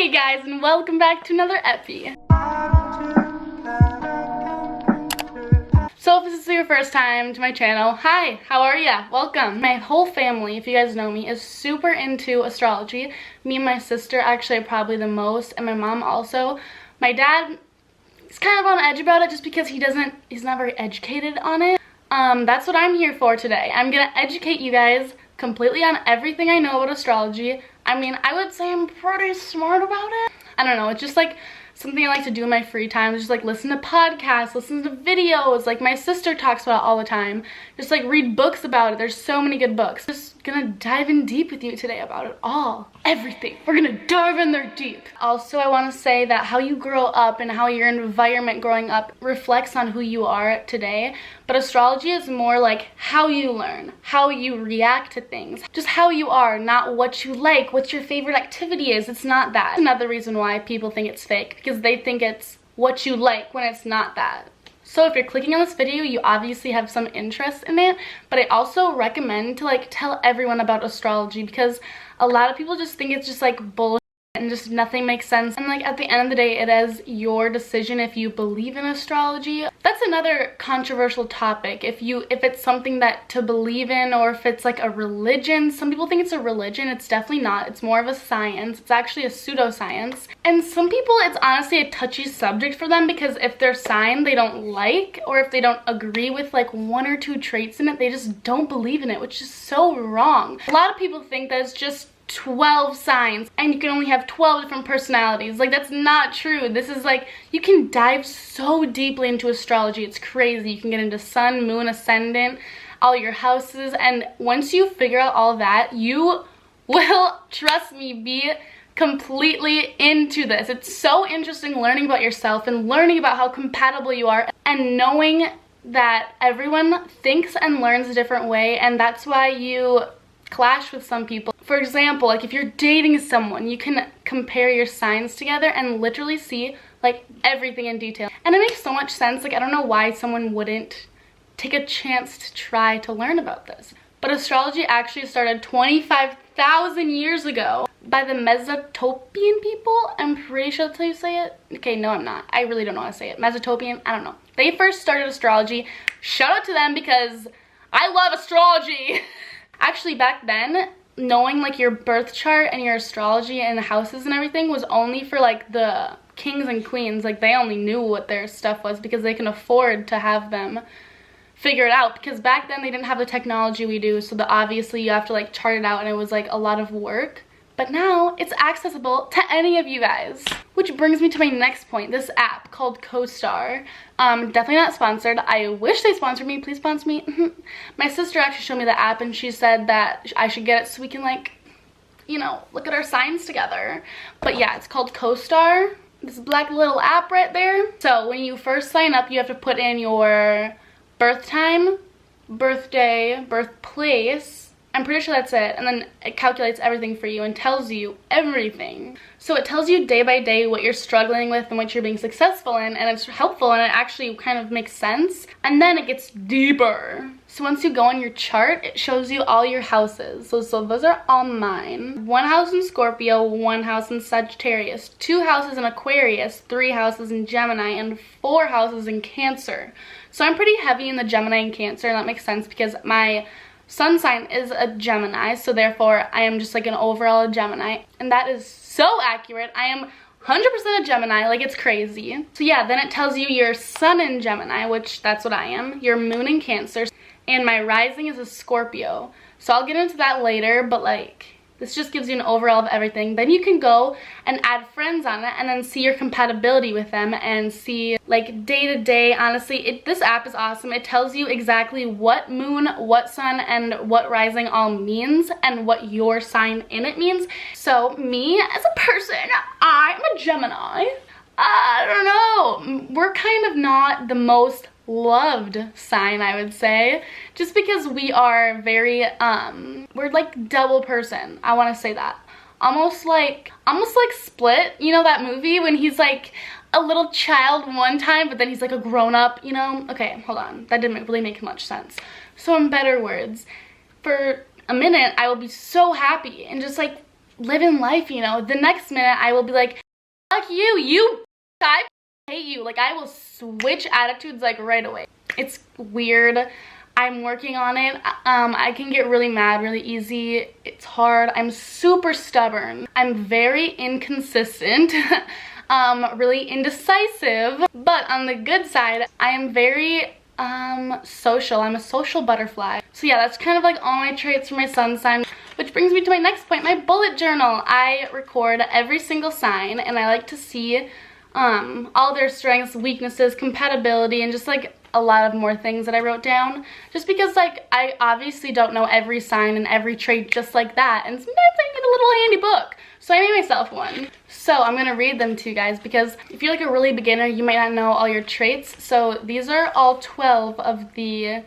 Hey guys, and welcome back to another epi. So if this is your first time to my channel, hi, how are ya? Welcome. My whole family, if you guys know me, is super into astrology. Me and my sister actually are probably the most, and my mom also. My dad is kind of on edge about it just because he's not very educated on it. That's what I'm here for today. I'm gonna educate you guys completely on everything I know about astrology. I mean, I would say I'm pretty smart about it. I don't know, it's just like something I like to do in my free time. Just like listen to podcasts, listen to videos, like my sister talks about it all the time. Just like read books about it. There's so many good books. Just gonna dive in deep with you today about it all. Everything. We're gonna dive in there deep. Also, I want to say that how you grow up and how your environment growing up reflects on who you are today. But astrology is more like how you learn, how you react to things, just how you are, not what you like, what your favorite activity is. It's not that. Another reason why people think it's fake, because they think it's what you like when it's not that. So if you're clicking on this video, you obviously have some interest in it, but I also recommend to like tell everyone about astrology, because a lot of people just think it's just like bullshit and just nothing makes sense. And like at the end of the day, it is your decision if you believe in astrology. That's another controversial topic. If it's something that to believe in, or if it's like a religion. Some people think it's a religion. It's definitely not. It's more of a science. It's actually a pseudoscience. And some people, it's honestly a touchy subject for them, because if their sign they don't like, or if they don't agree with like one or two traits in it, they just don't believe in it, which is so wrong. A lot of people think that it's just 12 signs and you can only have 12 different personalities. Like, that's not true. This is like, you can dive so deeply into astrology. It's crazy. You can get into sun, moon, ascendant, all your houses, and once you figure out all that, you will, trust me, be completely into this. It's so interesting learning about yourself and learning about how compatible you are, and knowing that everyone thinks and learns a different way, and that's why you clash with some people. For example, like if you're dating someone, you can compare your signs together and literally see like everything in detail. And it makes so much sense. Like, I don't know why someone wouldn't take a chance to try to learn about this. But astrology actually started 25,000 years ago by the Mesopotamian people. I'm pretty sure that's how you say it. Okay, no, I'm not. I really don't know how to say it. Mesopotamian, I don't know. They first started astrology. Shout out to them, because I love astrology. Actually, back then, knowing like your birth chart and your astrology and the houses and everything was only for like the kings and queens. Like, they only knew what their stuff was because they can afford to have them figure it out, because back then they didn't have the technology we do, so obviously you have to like chart it out, and it was like a lot of work. But now it's accessible to any of you guys. Which brings me to my next point, this app called CoStar. Definitely not sponsored. I wish they sponsored me. Please sponsor me. My sister actually showed me the app, and she said that I should get it so we can like, you know, look at our signs together. But yeah, it's called CoStar. This black little app right there. So when you first sign up, you have to put in your birth time, birthday, birthplace. I'm pretty sure that's it, and then it calculates everything for you and tells you everything. So it tells you day by day what you're struggling with and what you're being successful in, and it's helpful, and it actually kind of makes sense. And then it gets deeper. So once you go on your chart, it shows you all your houses. So those are all mine. 1 house in Scorpio, 1 house in Sagittarius, 2 houses in Aquarius, 3 houses in Gemini, and 4 houses in Cancer. So I'm pretty heavy in the Gemini and Cancer, and that makes sense because my sun sign is a Gemini, so therefore I am just like an overall Gemini, and that is so accurate. I am 100% a Gemini, like it's crazy. So yeah, then it tells you your sun in Gemini, which that's what I am, your moon in Cancer, and my rising is a Scorpio. So I'll get into that later, but like, this just gives you an overall of everything. Then you can go and add friends on it and then see your compatibility with them and see like day to day. Honestly, this app is awesome. It tells you exactly what moon, what sun, and what rising all means, and what your sign in it means. So me as a person, I'm a Gemini. I don't know. We're kind of not the most loved sign, I would say, just because we are very we're like double person. I want to say that almost like Split, you know, that movie when he's like a little child one time but then he's like a grown-up, you know. Okay, hold on, that didn't really make much sense. So in better words, for a minute I will be so happy and just like living life, you know. The next minute I will be like, fuck you, I hate you. Like, I will switch attitudes like right away. It's weird. I'm working on it. I can get really mad really easy. It's hard. I'm super stubborn. I'm very inconsistent. Really indecisive. But on the good side, I am very social. I'm a social butterfly. So yeah, that's kind of like all my traits for my sun sign. Which brings me to my next point, my bullet journal. I record every single sign and I like to see all their strengths, weaknesses, compatibility, and just like a lot of more things that I wrote down. Just because like I obviously don't know every sign and every trait just like that, and sometimes I need a little handy book. So I made myself one. So I'm gonna read them to you guys because if you're like a really beginner, you might not know all your traits. So these are all 12 of the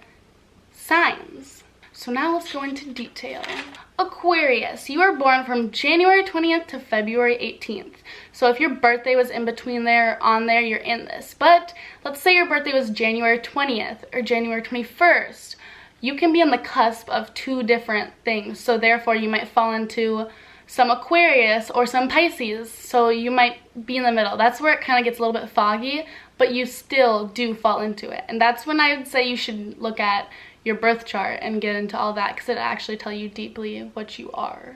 signs. So now let's go into detail. Aquarius, you are born from January 20th to February 18th. So if your birthday was in between there, on there, you're in this. But let's say your birthday was January 20th or January 21st. You can be on the cusp of two different things. So therefore you might fall into some Aquarius or some Pisces. So you might be in the middle. That's where it kind of gets a little bit foggy, but you still do fall into it. And that's when I would say you should look at your birth chart and get into all that, because it actually tell you deeply what you are.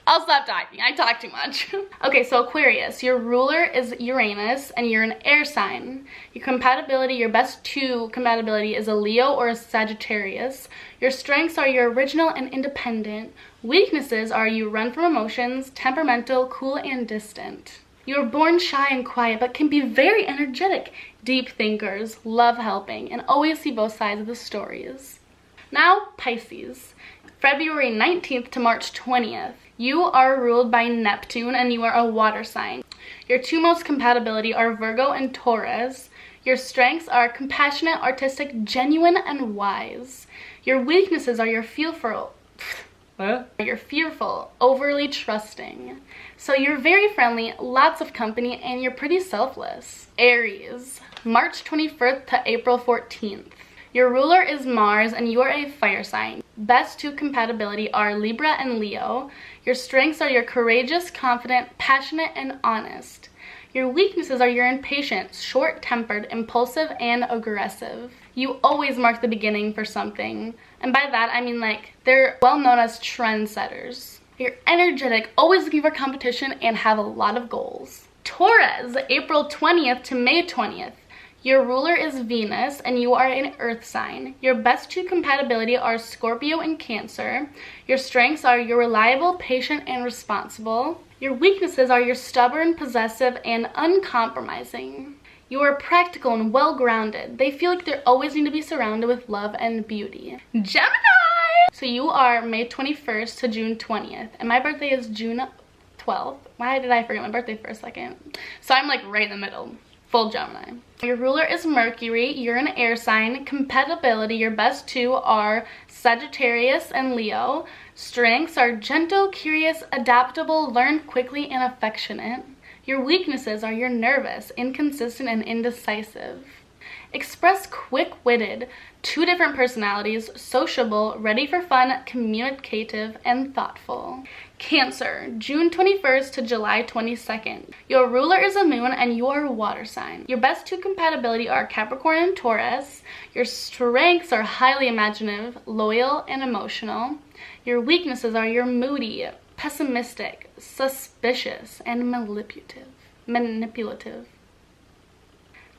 I'll stop talking. I talk too much. Okay, so Aquarius, your ruler is Uranus and you're an air sign. Your compatibility, your best two compatibility is a Leo or a Sagittarius. Your strengths are you're original and independent. Weaknesses are you run from emotions, temperamental, cool, and distant. You are born shy and quiet, but can be very energetic, deep thinkers, love helping, and always see both sides of the stories. Now, Pisces, February 19th to March 20th. You are ruled by Neptune and you are a water sign. Your two most compatibility are Virgo and Taurus. Your strengths are compassionate, artistic, genuine, and wise. Your weaknesses are you're fearful, overly trusting. So you're very friendly, lots of company, and you're pretty selfless. Aries, March 21st to April 14th. Your ruler is Mars and you are a fire sign. Best two compatibility are Libra and Leo. Your strengths are you're courageous, confident, passionate, and honest. Your weaknesses are you're impatient, short-tempered, impulsive, and aggressive. You always mark the beginning for something. And by that, I mean like they're well known as trendsetters. You're energetic, always looking for competition, and have a lot of goals. Taurus, April 20th to May 20th. Your ruler is Venus and you are an earth sign. Your best two compatibility are Scorpio and Cancer. Your strengths are you're reliable, patient, and responsible. Your weaknesses are you're stubborn, possessive, and uncompromising. You are practical and well-grounded. They feel like they always need to be surrounded with love and beauty. Gemini! So you are May 21st to June 20th. And my birthday is June 12th. Why did I forget my birthday for a second? So I'm like right in the middle. Full Gemini. Your ruler is Mercury. You're an air sign. Compatibility, your best two are Sagittarius and Leo. Strengths are gentle, curious, adaptable, learn quickly, and affectionate. Your weaknesses are you're nervous, inconsistent, and indecisive. Express quick-witted, two different personalities, sociable, ready for fun, communicative, and thoughtful. Cancer, June 21st to July 22nd. Your ruler is a moon and you are a water sign. Your best two compatibility are Capricorn and Taurus. Your strengths are highly imaginative, loyal, and emotional. Your weaknesses are you're moody, pessimistic, suspicious, and manipulative.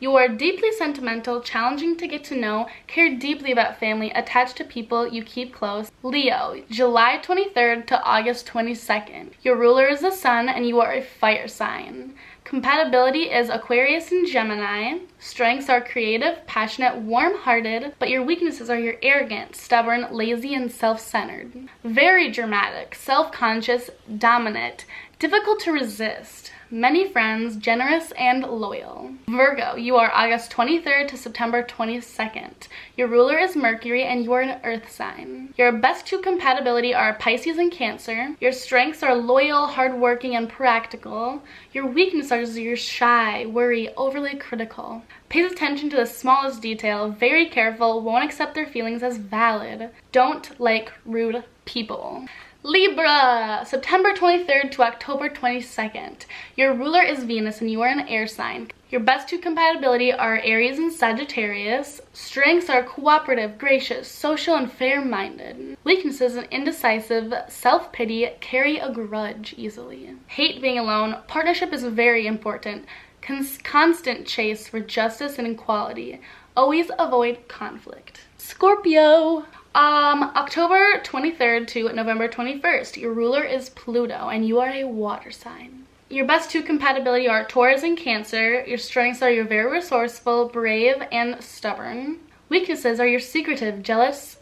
You are deeply sentimental, challenging to get to know, care deeply about family, attached to people you keep close. Leo, July 23rd to August 22nd. Your ruler is the sun and you are a fire sign. Compatibility is Aquarius and Gemini. Strengths are creative, passionate, warm-hearted, but your weaknesses are you're arrogant, stubborn, lazy, and self-centered. Very dramatic, self-conscious, dominant, difficult to resist. Many friends, generous, and loyal. Virgo, you are August 23rd to September 22nd. Your ruler is Mercury and you are an earth sign. Your best two compatibility are Pisces and Cancer. Your strengths are loyal, hardworking, and practical. Your weaknesses are you're shy, worry, overly critical. Pays attention to the smallest detail, very careful, won't accept their feelings as valid. Don't like rude people. Libra, September 23rd to October 22nd. Your ruler is Venus and you are an air sign. Your best two compatibility are Aries and Sagittarius. Strengths are cooperative, gracious, social, and fair-minded. Weaknesses are indecisive, self-pity, carry a grudge easily. Hate being alone. Partnership is very important. Constant chase for justice and equality. Always avoid conflict. Scorpio. October 23rd to November 21st. Your ruler is Pluto and you are a water sign. Your best two compatibility are Taurus and Cancer. Your strengths are you're very resourceful, brave, and stubborn. Weaknesses are you're secretive, jealous.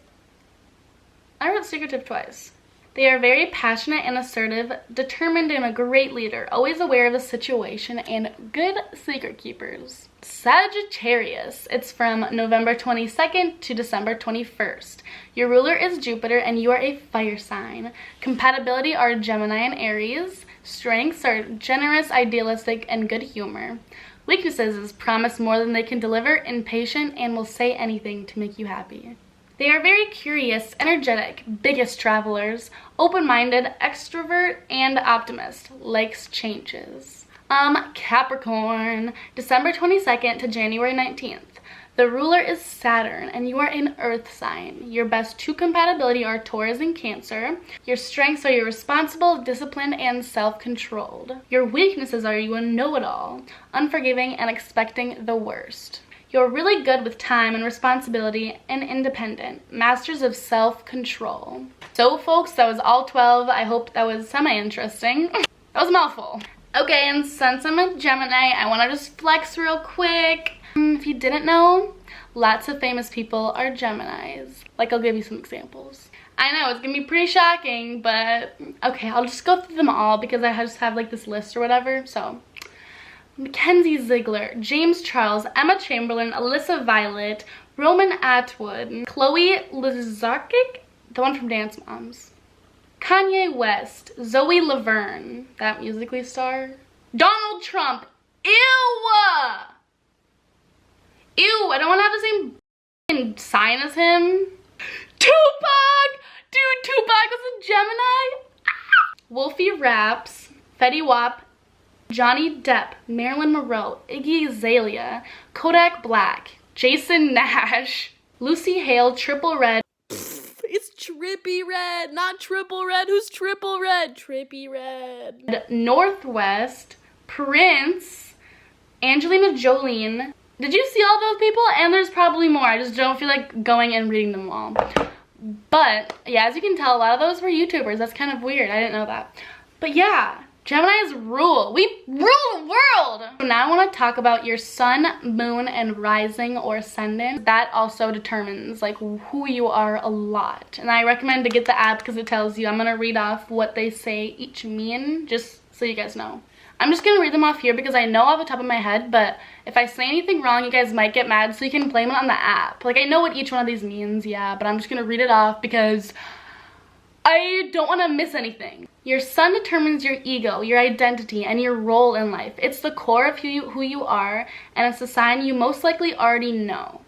I wrote secretive twice. They are very passionate and assertive, determined and a great leader, always aware of the situation, and good secret keepers. Sagittarius. It's from November 22nd to December 21st. Your ruler is Jupiter and you are a fire sign. Compatibility are Gemini and Aries. Strengths are generous, idealistic, and good humor. Weaknesses is promise more than they can deliver, impatient, and will say anything to make you happy. They are very curious, energetic, biggest travelers, open-minded, extrovert, and optimist. Likes changes. Capricorn, December 22nd to January 19th. The ruler is Saturn, and you are an earth sign. Your best two compatibility are Taurus and Cancer. Your strengths are you're responsible, disciplined, and self-controlled. Your weaknesses are you a know-it-all, unforgiving, and expecting the worst. You're really good with time and responsibility and independent. Masters of self-control. So folks, that was all 12. I hope that was semi-interesting. That was a mouthful. Okay, and since I'm a Gemini, I want to just flex real quick. If you didn't know, lots of famous people are Geminis. Like, I'll give you some examples. I know, it's gonna be pretty shocking, but okay, I'll just go through them all because I just have like this list or whatever, so. Mackenzie Ziegler, James Charles, Emma Chamberlain, Alyssa Violet, Roman Atwood, Chloe Lizarkic, the one from Dance Moms, Kanye West, Zoe Laverne, that Musical.ly star, Donald Trump, ew! Ew, I don't want to have the same sign as him. Tupac! Dude, Tupac was a Gemini? Ah! Wolfie Raps, Fetty Wap, Johnny Depp, Marilyn Monroe, Iggy Azalea, Kodak Black, Jason Nash, Lucy Hale, Triple Red. It's Trippy Red, not Triple Red. Who's Triple Red? Trippy Red. Northwest, Prince, Angelina Jolie. Did you see all those people? And there's probably more. I just don't feel like going and reading them all. But yeah, as you can tell, a lot of those were YouTubers. That's kind of weird. I didn't know that. But yeah, Geminis rule. We rule the world. So now I want to talk about your sun, moon, and rising or ascendant. That also determines like who you are a lot. And I recommend to get the app because it tells you. I'm going to read off what they say each mean, just so you guys know. I'm just going to read them off here because I know off the top of my head, but if I say anything wrong, you guys might get mad, so you can blame it on the app. Like, I know what each one of these means, yeah, but I'm just going to read it off because I don't want to miss anything. Your sun determines your ego, your identity, and your role in life. It's the core of who you are, and it's a sign you most likely already know.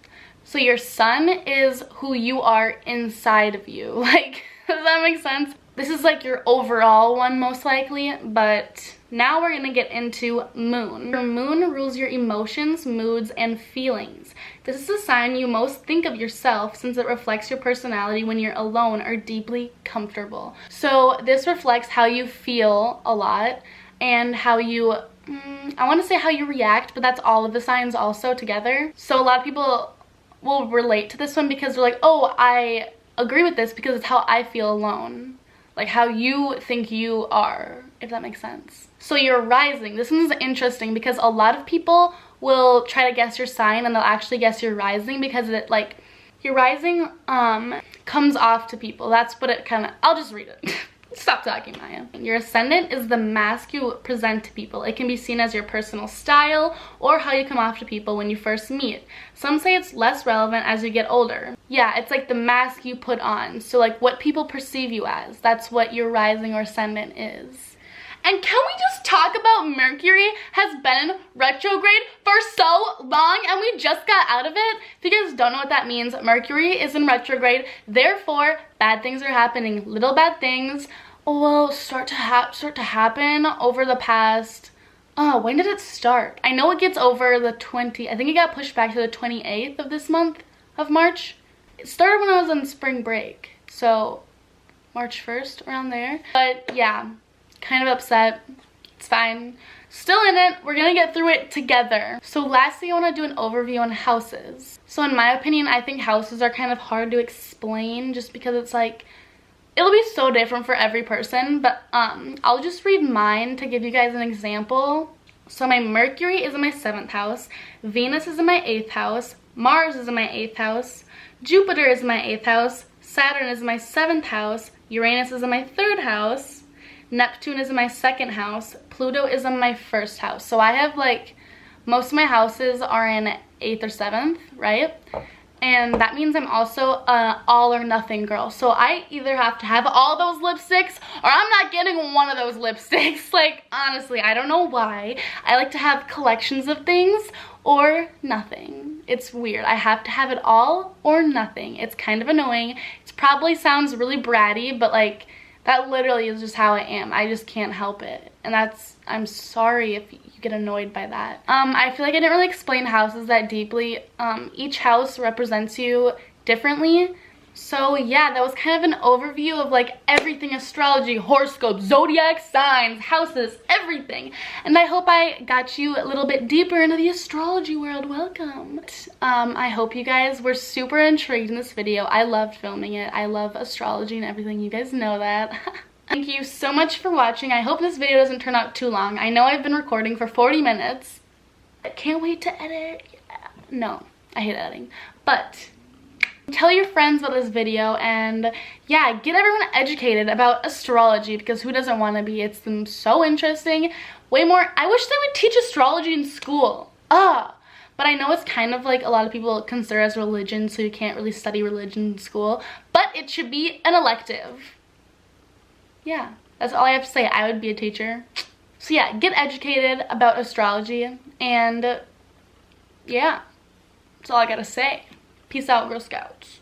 So your sun is who you are inside of you. Like, does that make sense? This is like your overall one most likely, but now we're gonna get into moon. Your moon rules your emotions, moods, and feelings. This is a sign you most think of yourself since it reflects your personality when you're alone or deeply comfortable. So this reflects how you feel a lot and how you, I want to say how you react, but that's all of the signs also together. So a lot of people will relate to this one because they're like, oh, I agree with this because it's how I feel alone. Like how you think you are, if that makes sense. So your rising, this one's interesting because a lot of people will try to guess your sign and they'll actually guess your rising because it like, your rising comes off to people. That's what it kind of, I'll just read it. Stop talking, Maya. Your ascendant is the mask you present to people. It can be seen as your personal style or how you come off to people when you first meet. Some say it's less relevant as you get older. Yeah, it's like the mask you put on. So like what people perceive you as. That's what your rising or ascendant is. And can we just talk about Mercury has been in retrograde for so long and we just got out of it? If you guys don't know what that means, Mercury is in retrograde. Therefore, bad things are happening. Little bad things. well, start to happen over the past, when did it start? I know it gets over the I think it got pushed back to the 28th of this month of March. It started when I was on spring break, so March 1st, around there. But yeah, kind of upset. It's fine. Still in it. We're gonna get through it together. So lastly, I want to do an overview on houses. So in my opinion, I think houses are kind of hard to explain just because it's like, it'll be so different for every person, but I'll just read mine to give you guys an example. So my Mercury is in my 7th house, Venus is in my 8th house, Mars is in my 8th house, Jupiter is in my 8th house, Saturn is in my 7th house, Uranus is in my 3rd house, Neptune is in my 2nd house, Pluto is in my 1st house. So I have like, most of my houses are in 8th or 7th, right? And that means I'm also an all or nothing girl. So I either have to have all those lipsticks or I'm not getting one of those lipsticks. Like, honestly, I don't know why. I like to have collections of things or nothing. It's weird. I have to have it all or nothing. It's kind of annoying. It probably sounds really bratty, but like, that literally is just how I am. I just can't help it. And I'm sorry if you get annoyed by that. I feel like I didn't really explain houses that deeply. Each house represents you differently. So yeah, that was kind of an overview of like everything astrology, horoscope, zodiac signs, houses, everything. And I hope I got you a little bit deeper into the astrology world. Welcome. I hope you guys were super intrigued in this video. I loved filming it. I love astrology and everything. You guys know that. Thank you so much for watching. I hope this video doesn't turn out too long. I know I've been recording for 40 minutes. I can't wait to edit. Yeah. No, I hate editing. But tell your friends about this video and yeah, get everyone educated about astrology because who doesn't want to be? It's so interesting. Way more. I wish they would teach astrology in school. But I know it's kind of like a lot of people consider as religion, so you can't really study religion in school. But it should be an elective. Yeah, that's all I have to say. I would be a teacher. So yeah, get educated about astrology and yeah, that's all I gotta say. Peace out, Girl Scouts.